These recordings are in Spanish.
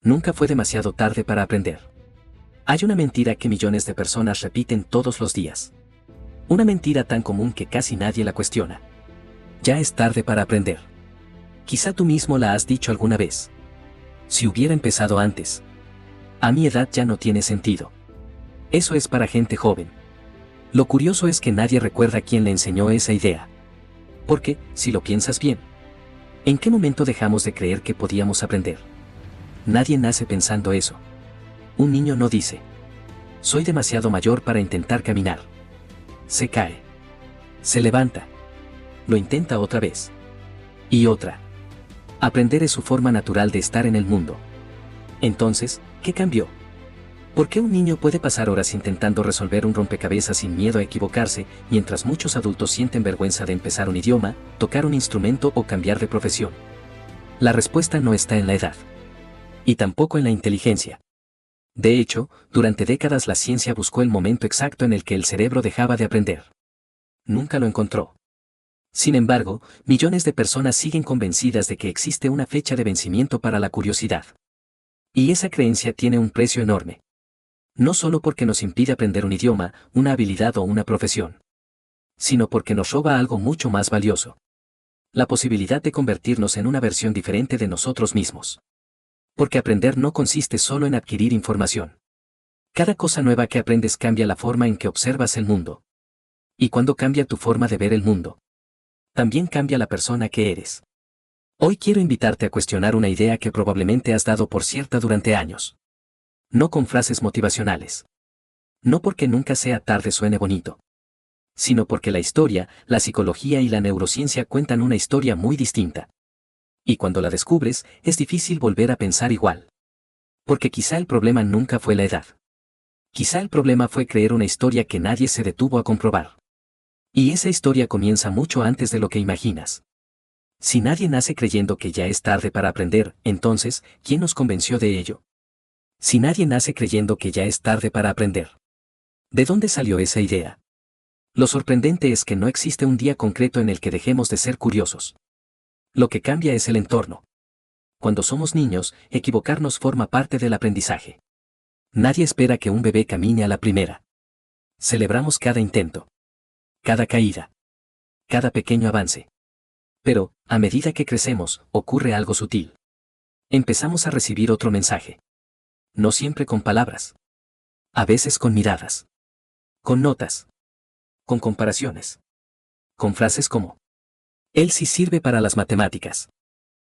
Nunca fue demasiado tarde para aprender. Hay una mentira que millones de personas repiten todos los días. Una mentira tan común que casi nadie la cuestiona. Ya es tarde para aprender. Quizá tú mismo la has dicho alguna vez. Si hubiera empezado antes. A mi edad ya no tiene sentido. Eso es para gente joven. Lo curioso es que nadie recuerda quién le enseñó esa idea. Porque, si lo piensas bien, ¿en qué momento dejamos de creer que podíamos aprender? Nadie nace pensando eso. Un niño no dice: soy demasiado mayor para intentar caminar. Se cae. Se levanta. Lo intenta otra vez. Y otra. Aprender es su forma natural de estar en el mundo. Entonces, ¿qué cambió? ¿Por qué un niño puede pasar horas intentando resolver un rompecabezas sin miedo a equivocarse, mientras muchos adultos sienten vergüenza de empezar un idioma, tocar un instrumento o cambiar de profesión? La respuesta no está en la edad. Y tampoco en la inteligencia. De hecho, durante décadas la ciencia buscó el momento exacto en el que el cerebro dejaba de aprender. Nunca lo encontró. Sin embargo, millones de personas siguen convencidas de que existe una fecha de vencimiento para la curiosidad. Y esa creencia tiene un precio enorme. No solo porque nos impide aprender un idioma, una habilidad o una profesión, sino porque nos roba algo mucho más valioso. La posibilidad de convertirnos en una versión diferente de nosotros mismos. Porque aprender no consiste solo en adquirir información. Cada cosa nueva que aprendes cambia la forma en que observas el mundo. Y cuando cambia tu forma de ver el mundo, también cambia la persona que eres. Hoy quiero invitarte a cuestionar una idea que probablemente has dado por cierta durante años. No con frases motivacionales. No porque nunca sea tarde suene bonito. Sino porque la historia, la psicología y la neurociencia cuentan una historia muy distinta. Y cuando la descubres, es difícil volver a pensar igual. Porque quizá el problema nunca fue la edad. Quizá el problema fue creer una historia que nadie se detuvo a comprobar. Y esa historia comienza mucho antes de lo que imaginas. Si nadie nace creyendo que ya es tarde para aprender, entonces, ¿quién nos convenció de ello? Si nadie nace creyendo que ya es tarde para aprender, ¿de dónde salió esa idea? Lo sorprendente es que no existe un día concreto en el que dejemos de ser curiosos. Lo que cambia es el entorno. Cuando somos niños, equivocarnos forma parte del aprendizaje. Nadie espera que un bebé camine a la primera. Celebramos cada intento, cada caída, cada pequeño avance. Pero, a medida que crecemos, ocurre algo sutil. Empezamos a recibir otro mensaje. No siempre con palabras. A veces con miradas. Con notas. Con comparaciones. Con frases como: él sí sirve para las matemáticas.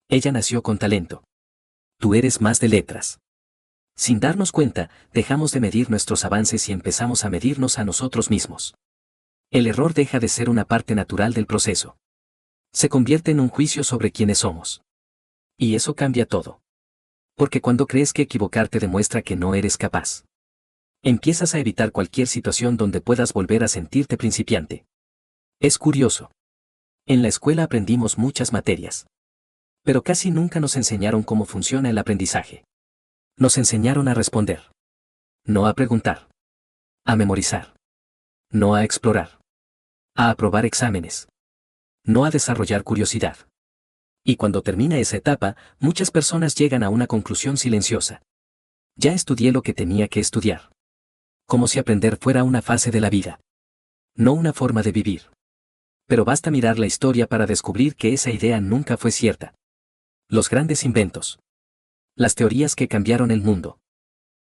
Ella nació con talento. Tú eres más de letras. Sin darnos cuenta, dejamos de medir nuestros avances y empezamos a medirnos a nosotros mismos. El error deja de ser una parte natural del proceso. Se convierte en un juicio sobre quiénes somos. Y eso cambia todo. Porque cuando crees que equivocarte demuestra que no eres capaz, empiezas a evitar cualquier situación donde puedas volver a sentirte principiante. Es curioso. En la escuela aprendimos muchas materias. Pero casi nunca nos enseñaron cómo funciona el aprendizaje. Nos enseñaron a responder. No a preguntar. A memorizar. No a explorar. A aprobar exámenes. No a desarrollar curiosidad. Y cuando termina esa etapa, muchas personas llegan a una conclusión silenciosa. Ya estudié lo que tenía que estudiar. Como si aprender fuera una fase de la vida. No una forma de vivir. Pero basta mirar la historia para descubrir que esa idea nunca fue cierta. Los grandes inventos. Las teorías que cambiaron el mundo.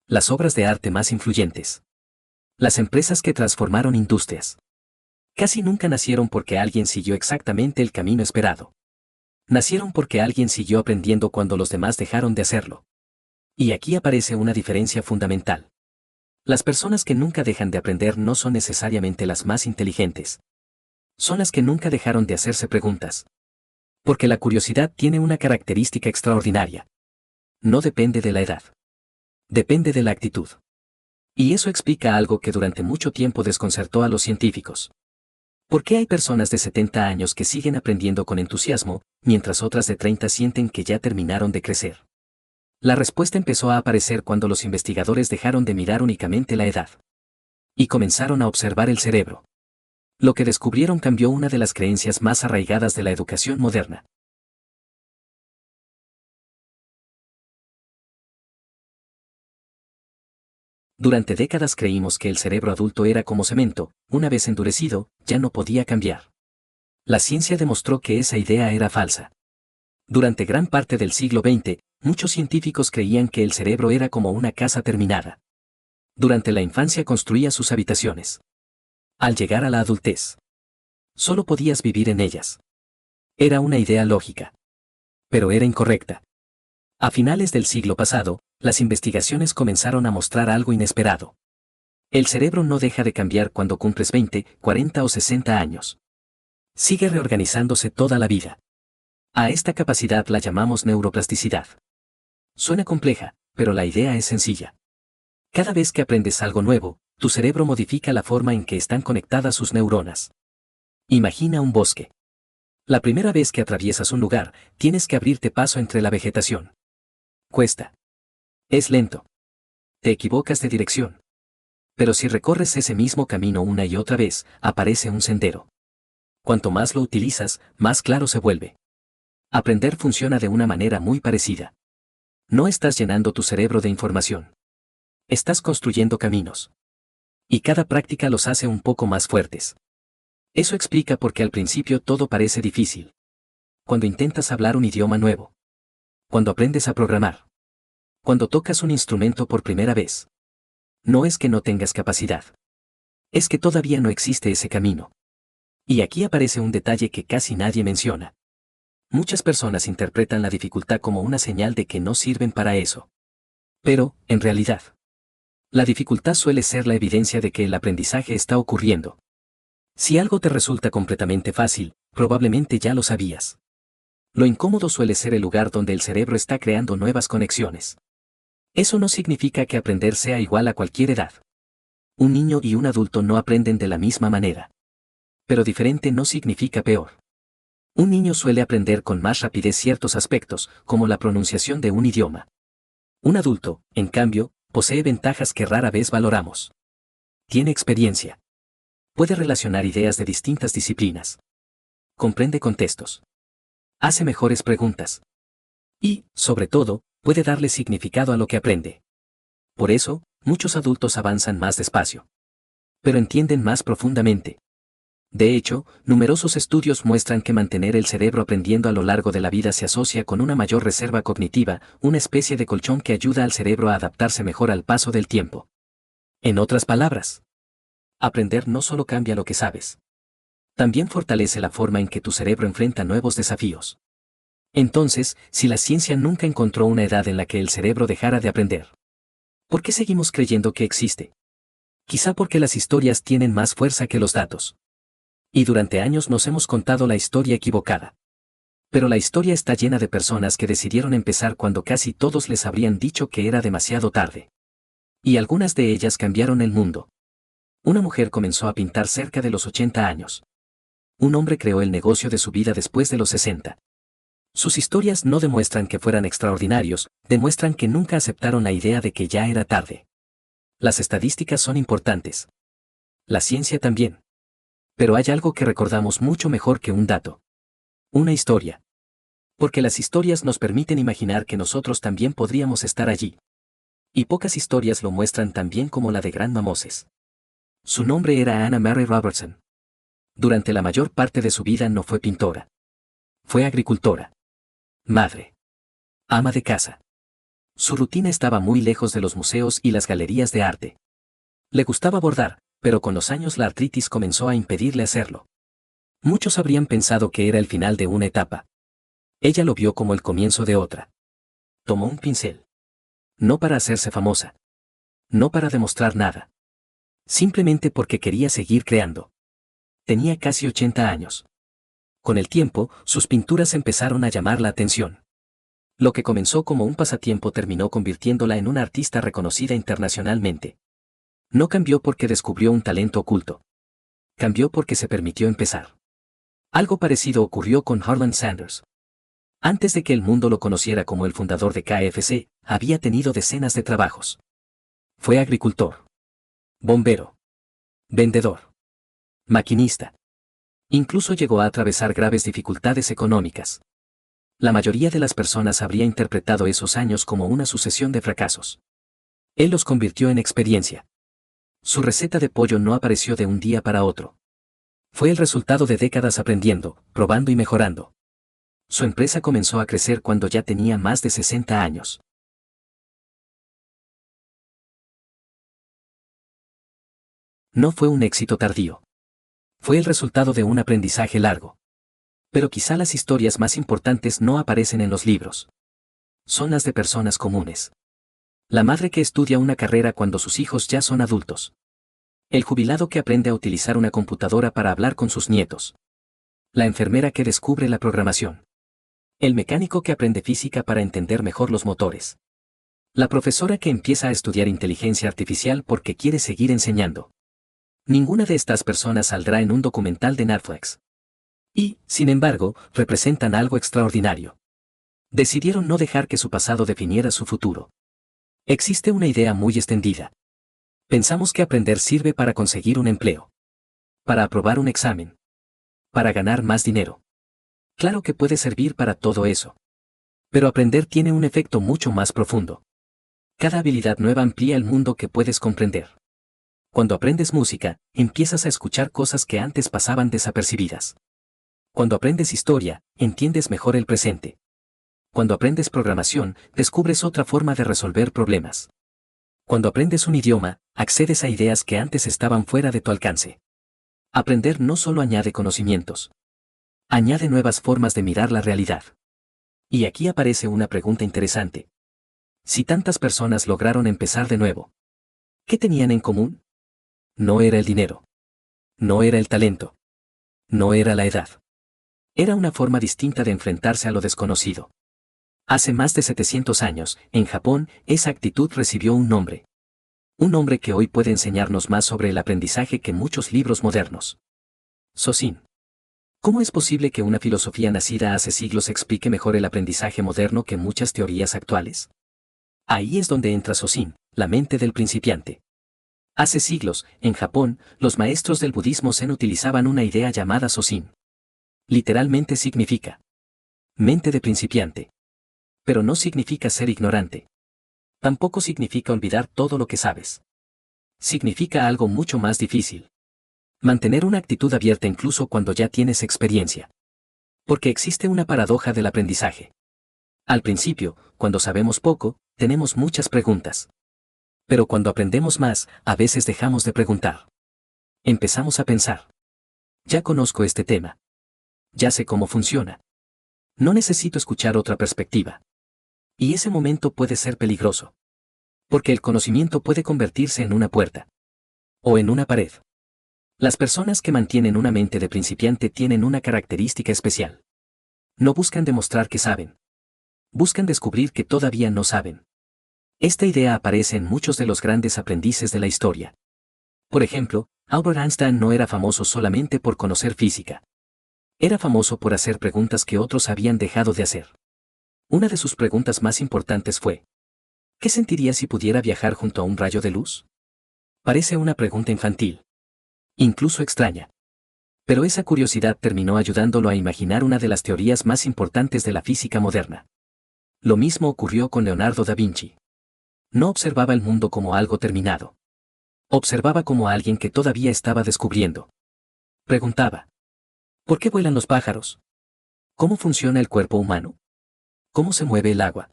Las obras de arte más influyentes. Las empresas que transformaron industrias. Casi nunca nacieron porque alguien siguió exactamente el camino esperado. Nacieron porque alguien siguió aprendiendo cuando los demás dejaron de hacerlo. Y aquí aparece una diferencia fundamental. Las personas que nunca dejan de aprender no son necesariamente las más inteligentes. Son las que nunca dejaron de hacerse preguntas. Porque la curiosidad tiene una característica extraordinaria. No depende de la edad. Depende de la actitud. Y eso explica algo que durante mucho tiempo desconcertó a los científicos. ¿Por qué hay personas de 70 años que siguen aprendiendo con entusiasmo, mientras otras de 30 sienten que ya terminaron de crecer? La respuesta empezó a aparecer cuando los investigadores dejaron de mirar únicamente la edad. Y comenzaron a observar el cerebro. Lo que descubrieron cambió una de las creencias más arraigadas de la educación moderna. Durante décadas creímos que el cerebro adulto era como cemento, una vez endurecido, ya no podía cambiar. La ciencia demostró que esa idea era falsa. Durante gran parte del siglo XX, muchos científicos creían que el cerebro era como una casa terminada. Durante la infancia construía sus habitaciones. Al llegar a la adultez, solo podías vivir en ellas. Era una idea lógica. Pero era incorrecta. A finales del siglo pasado, las investigaciones comenzaron a mostrar algo inesperado. El cerebro no deja de cambiar cuando cumples 20, 40 o 60 años. Sigue reorganizándose toda la vida. A esta capacidad la llamamos neuroplasticidad. Suena compleja, pero la idea es sencilla. Cada vez que aprendes algo nuevo, tu cerebro modifica la forma en que están conectadas sus neuronas. Imagina un bosque. La primera vez que atraviesas un lugar, tienes que abrirte paso entre la vegetación. Cuesta. Es lento. Te equivocas de dirección. Pero si recorres ese mismo camino una y otra vez, aparece un sendero. Cuanto más lo utilizas, más claro se vuelve. Aprender funciona de una manera muy parecida. No estás llenando tu cerebro de información. Estás construyendo caminos. Y cada práctica los hace un poco más fuertes. Eso explica por qué al principio todo parece difícil. Cuando intentas hablar un idioma nuevo. Cuando aprendes a programar. Cuando tocas un instrumento por primera vez. No es que no tengas capacidad. Es que todavía no existe ese camino. Y aquí aparece un detalle que casi nadie menciona. Muchas personas interpretan la dificultad como una señal de que no sirven para eso. Pero, en realidad, la dificultad suele ser la evidencia de que el aprendizaje está ocurriendo. Si algo te resulta completamente fácil, probablemente ya lo sabías. Lo incómodo suele ser el lugar donde el cerebro está creando nuevas conexiones. Eso no significa que aprender sea igual a cualquier edad. Un niño y un adulto no aprenden de la misma manera. Pero diferente no significa peor. Un niño suele aprender con más rapidez ciertos aspectos, como la pronunciación de un idioma. Un adulto, en cambio, posee ventajas que rara vez valoramos. Tiene experiencia. Puede relacionar ideas de distintas disciplinas. Comprende contextos. Hace mejores preguntas. Y, sobre todo, puede darle significado a lo que aprende. Por eso, muchos adultos avanzan más despacio. Pero entienden más profundamente. De hecho, numerosos estudios muestran que mantener el cerebro aprendiendo a lo largo de la vida se asocia con una mayor reserva cognitiva, una especie de colchón que ayuda al cerebro a adaptarse mejor al paso del tiempo. En otras palabras, aprender no solo cambia lo que sabes. También fortalece la forma en que tu cerebro enfrenta nuevos desafíos. Entonces, si la ciencia nunca encontró una edad en la que el cerebro dejara de aprender, ¿por qué seguimos creyendo que existe? Quizá porque las historias tienen más fuerza que los datos. Y durante años nos hemos contado la historia equivocada. Pero la historia está llena de personas que decidieron empezar cuando casi todos les habrían dicho que era demasiado tarde. Y algunas de ellas cambiaron el mundo. Una mujer comenzó a pintar cerca de los 80 años. Un hombre creó el negocio de su vida después de los 60. Sus historias no demuestran que fueran extraordinarios, demuestran que nunca aceptaron la idea de que ya era tarde. Las estadísticas son importantes. La ciencia también. Pero hay algo que recordamos mucho mejor que un dato. Una historia. Porque las historias nos permiten imaginar que nosotros también podríamos estar allí. Y pocas historias lo muestran tan bien como la de Grandma Moses. Su nombre era Anna Mary Robertson. Durante la mayor parte de su vida no fue pintora. Fue agricultora. Madre. Ama de casa. Su rutina estaba muy lejos de los museos y las galerías de arte. Le gustaba bordar, pero con los años la artritis comenzó a impedirle hacerlo. Muchos habrían pensado que era el final de una etapa. Ella lo vio como el comienzo de otra. Tomó un pincel. No para hacerse famosa. No para demostrar nada. Simplemente porque quería seguir creando. Tenía casi 80 años. Con el tiempo, sus pinturas empezaron a llamar la atención. Lo que comenzó como un pasatiempo terminó convirtiéndola en una artista reconocida internacionalmente. No cambió porque descubrió un talento oculto. Cambió porque se permitió empezar. Algo parecido ocurrió con Harlan Sanders. Antes de que el mundo lo conociera como el fundador de KFC, había tenido decenas de trabajos. Fue agricultor. Bombero. Vendedor. Maquinista. Incluso llegó a atravesar graves dificultades económicas. La mayoría de las personas habría interpretado esos años como una sucesión de fracasos. Él los convirtió en experiencia. Su receta de pollo no apareció de un día para otro. Fue el resultado de décadas aprendiendo, probando y mejorando. Su empresa comenzó a crecer cuando ya tenía más de 60 años. No fue un éxito tardío. Fue el resultado de un aprendizaje largo. Pero quizá las historias más importantes no aparecen en los libros. Son las de personas comunes. La madre que estudia una carrera cuando sus hijos ya son adultos. El jubilado que aprende a utilizar una computadora para hablar con sus nietos. La enfermera que descubre la programación. El mecánico que aprende física para entender mejor los motores. La profesora que empieza a estudiar inteligencia artificial porque quiere seguir enseñando. Ninguna de estas personas saldrá en un documental de Netflix. Y, sin embargo, representan algo extraordinario. Decidieron no dejar que su pasado definiera su futuro. Existe una idea muy extendida. Pensamos que aprender sirve para conseguir un empleo. Para aprobar un examen. Para ganar más dinero. Claro que puede servir para todo eso. Pero aprender tiene un efecto mucho más profundo. Cada habilidad nueva amplía el mundo que puedes comprender. Cuando aprendes música, empiezas a escuchar cosas que antes pasaban desapercibidas. Cuando aprendes historia, entiendes mejor el presente. Cuando aprendes programación, descubres otra forma de resolver problemas. Cuando aprendes un idioma, accedes a ideas que antes estaban fuera de tu alcance. Aprender no solo añade conocimientos. Añade nuevas formas de mirar la realidad. Y aquí aparece una pregunta interesante. Si tantas personas lograron empezar de nuevo, ¿qué tenían en común? No era el dinero. No era el talento. No era la edad. Era una forma distinta de enfrentarse a lo desconocido. Hace más de 700 años, en Japón, esa actitud recibió un nombre. Un nombre que hoy puede enseñarnos más sobre el aprendizaje que muchos libros modernos. Soshin. ¿Cómo es posible que una filosofía nacida hace siglos explique mejor el aprendizaje moderno que muchas teorías actuales? Ahí es donde entra Soshin, la mente del principiante. Hace siglos, en Japón, los maestros del budismo zen utilizaban una idea llamada Soshin. Literalmente significa mente de principiante. Pero no significa ser ignorante. Tampoco significa olvidar todo lo que sabes. Significa algo mucho más difícil. Mantener una actitud abierta incluso cuando ya tienes experiencia. Porque existe una paradoja del aprendizaje. Al principio, cuando sabemos poco, tenemos muchas preguntas. Pero cuando aprendemos más, a veces dejamos de preguntar. Empezamos a pensar. Ya conozco este tema. Ya sé cómo funciona. No necesito escuchar otra perspectiva. Y ese momento puede ser peligroso. Porque el conocimiento puede convertirse en una puerta. O en una pared. Las personas que mantienen una mente de principiante tienen una característica especial. No buscan demostrar que saben. Buscan descubrir que todavía no saben. Esta idea aparece en muchos de los grandes aprendices de la historia. Por ejemplo, Albert Einstein no era famoso solamente por conocer física. Era famoso por hacer preguntas que otros habían dejado de hacer. Una de sus preguntas más importantes fue: ¿qué sentiría si pudiera viajar junto a un rayo de luz? Parece una pregunta infantil. Incluso extraña. Pero esa curiosidad terminó ayudándolo a imaginar una de las teorías más importantes de la física moderna. Lo mismo ocurrió con Leonardo da Vinci. No observaba el mundo como algo terminado. Observaba como a alguien que todavía estaba descubriendo. Preguntaba: ¿por qué vuelan los pájaros? ¿Cómo funciona el cuerpo humano? ¿Cómo se mueve el agua?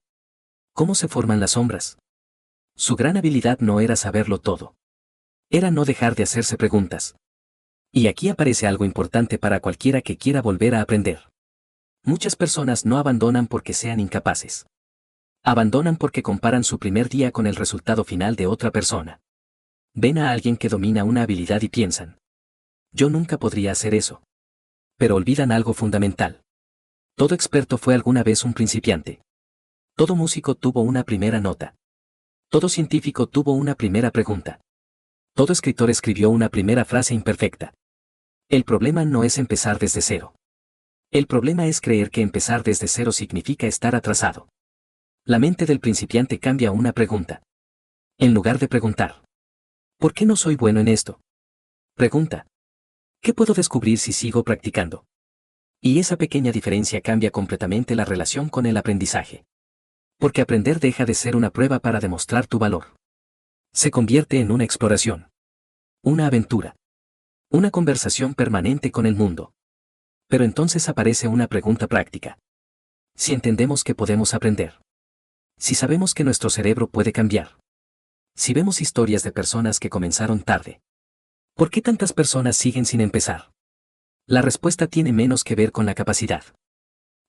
¿Cómo se forman las sombras? Su gran habilidad no era saberlo todo. Era no dejar de hacerse preguntas. Y aquí aparece algo importante para cualquiera que quiera volver a aprender. Muchas personas no abandonan porque sean incapaces. Abandonan porque comparan su primer día con el resultado final de otra persona. Ven a alguien que domina una habilidad y piensan: yo nunca podría hacer eso. Pero olvidan algo fundamental. Todo experto fue alguna vez un principiante. Todo músico tuvo una primera nota. Todo científico tuvo una primera pregunta. Todo escritor escribió una primera frase imperfecta. El problema no es empezar desde cero. El problema es creer que empezar desde cero significa estar atrasado. La mente del principiante cambia a una pregunta. En lugar de preguntar: ¿por qué no soy bueno en esto? Pregunta: ¿qué puedo descubrir si sigo practicando? Y esa pequeña diferencia cambia completamente la relación con el aprendizaje. Porque aprender deja de ser una prueba para demostrar tu valor. Se convierte en una exploración. Una aventura. Una conversación permanente con el mundo. Pero entonces aparece una pregunta práctica. Si entendemos que podemos aprender. Si sabemos que nuestro cerebro puede cambiar. Si vemos historias de personas que comenzaron tarde. ¿Por qué tantas personas siguen sin empezar? La respuesta tiene menos que ver con la capacidad.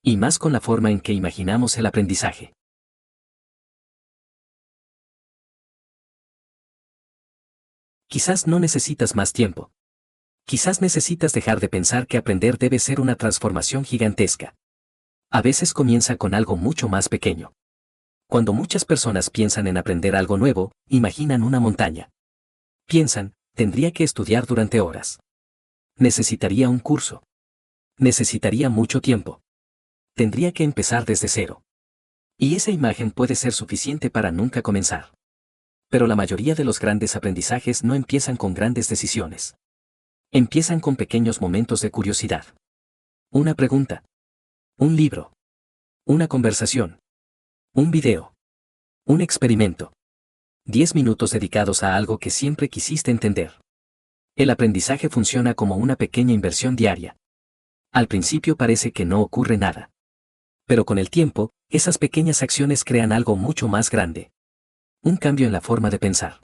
Y más con la forma en que imaginamos el aprendizaje. Quizás no necesitas más tiempo. Quizás necesitas dejar de pensar que aprender debe ser una transformación gigantesca. A veces comienza con algo mucho más pequeño. Cuando muchas personas piensan en aprender algo nuevo, imaginan una montaña. Piensan, tendría que estudiar durante horas. Necesitaría un curso. Necesitaría mucho tiempo. Tendría que empezar desde cero. Y esa imagen puede ser suficiente para nunca comenzar. Pero la mayoría de los grandes aprendizajes no empiezan con grandes decisiones. Empiezan con pequeños momentos de curiosidad. Una pregunta. Un libro. Una conversación. Un video. Un experimento. 10 minutos dedicados a algo que siempre quisiste entender. El aprendizaje funciona como una pequeña inversión diaria. Al principio parece que no ocurre nada. Pero con el tiempo, esas pequeñas acciones crean algo mucho más grande. Un cambio en la forma de pensar.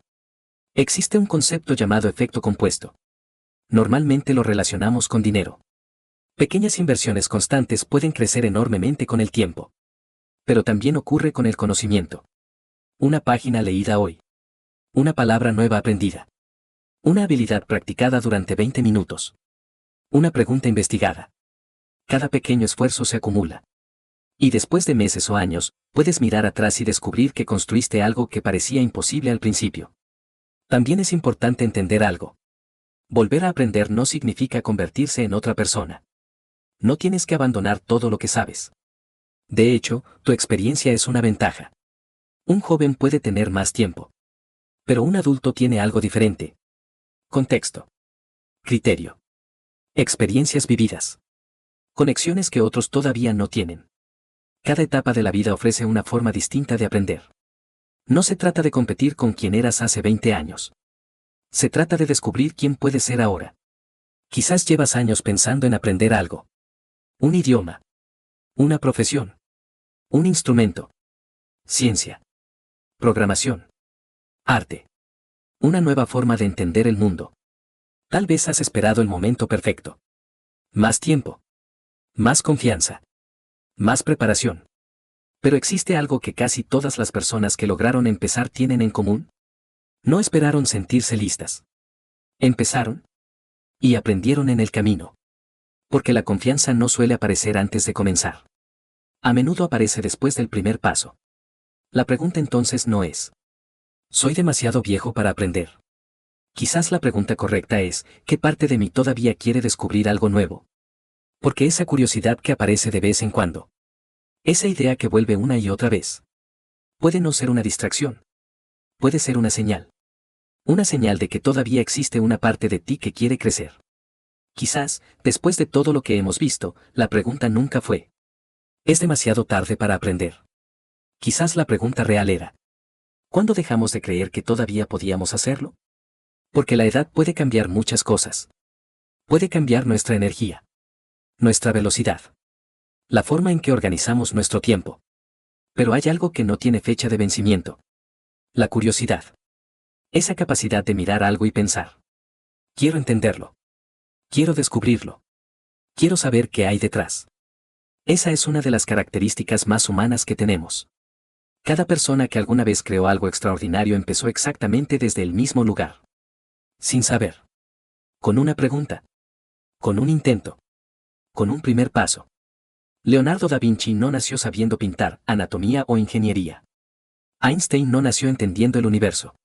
Existe un concepto llamado efecto compuesto. Normalmente lo relacionamos con dinero. Pequeñas inversiones constantes pueden crecer enormemente con el tiempo. Pero también ocurre con el conocimiento. Una página leída hoy. Una palabra nueva aprendida. Una habilidad practicada durante 20 minutos. Una pregunta investigada. Cada pequeño esfuerzo se acumula. Y después de meses o años, puedes mirar atrás y descubrir que construiste algo que parecía imposible al principio. También es importante entender algo. Volver a aprender no significa convertirse en otra persona. No tienes que abandonar todo lo que sabes. De hecho, tu experiencia es una ventaja. Un joven puede tener más tiempo. Pero un adulto tiene algo diferente. Contexto. Criterio. Experiencias vividas. Conexiones que otros todavía no tienen. Cada etapa de la vida ofrece una forma distinta de aprender. No se trata de competir con quien eras hace 20 años. Se trata de descubrir quién puedes ser ahora. Quizás llevas años pensando en aprender algo. Un idioma. Una profesión. Un instrumento. Ciencia. Programación. Arte. Una nueva forma de entender el mundo. Tal vez has esperado el momento perfecto. Más tiempo. Más confianza. Más preparación. Pero existe algo que casi todas las personas que lograron empezar tienen en común. No esperaron sentirse listas. Empezaron. Y aprendieron en el camino. Porque la confianza no suele aparecer antes de comenzar. A menudo aparece después del primer paso. La pregunta entonces no es: ¿soy demasiado viejo para aprender? Quizás la pregunta correcta es: ¿qué parte de mí todavía quiere descubrir algo nuevo? Porque esa curiosidad que aparece de vez en cuando. Esa idea que vuelve una y otra vez. Puede no ser una distracción. Puede ser una señal. Una señal de que todavía existe una parte de ti que quiere crecer. Quizás, después de todo lo que hemos visto, la pregunta nunca fue: ¿es demasiado tarde para aprender? Quizás la pregunta real era: ¿cuándo dejamos de creer que todavía podíamos hacerlo? Porque la edad puede cambiar muchas cosas. Puede cambiar nuestra energía. Nuestra velocidad. La forma en que organizamos nuestro tiempo. Pero hay algo que no tiene fecha de vencimiento. La curiosidad. Esa capacidad de mirar algo y pensar: quiero entenderlo. Quiero descubrirlo. Quiero saber qué hay detrás. Esa es una de las características más humanas que tenemos. Cada persona que alguna vez creó algo extraordinario empezó exactamente desde el mismo lugar. Sin saber. Con una pregunta. Con un intento. Con un primer paso. Leonardo da Vinci no nació sabiendo pintar, anatomía o ingeniería. Einstein no nació entendiendo el universo.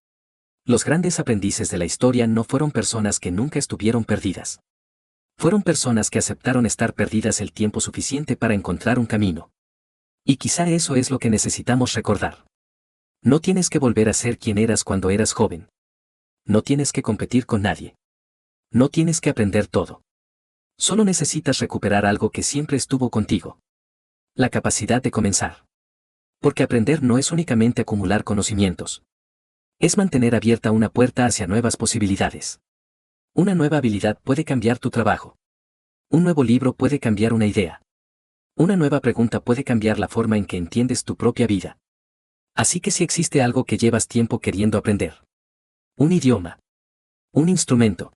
Los grandes aprendices de la historia no fueron personas que nunca estuvieron perdidas. Fueron personas que aceptaron estar perdidas el tiempo suficiente para encontrar un camino. Y quizá eso es lo que necesitamos recordar. No tienes que volver a ser quien eras cuando eras joven. No tienes que competir con nadie. No tienes que aprender todo. Solo necesitas recuperar algo que siempre estuvo contigo. La capacidad de comenzar. Porque aprender no es únicamente acumular conocimientos. Es mantener abierta una puerta hacia nuevas posibilidades. Una nueva habilidad puede cambiar tu trabajo. Un nuevo libro puede cambiar una idea. Una nueva pregunta puede cambiar la forma en que entiendes tu propia vida. Así que si existe algo que llevas tiempo queriendo aprender. Un idioma. Un instrumento.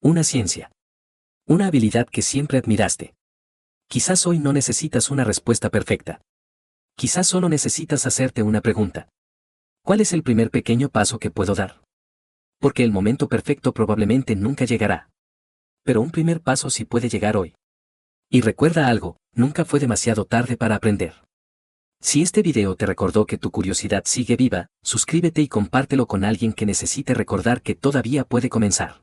Una ciencia. Una habilidad que siempre admiraste. Quizás hoy no necesitas una respuesta perfecta. Quizás solo necesitas hacerte una pregunta. ¿Cuál es el primer pequeño paso que puedo dar? Porque el momento perfecto probablemente nunca llegará. Pero un primer paso sí puede llegar hoy. Y recuerda algo, nunca fue demasiado tarde para aprender. Si este video te recordó que tu curiosidad sigue viva, suscríbete y compártelo con alguien que necesite recordar que todavía puede comenzar.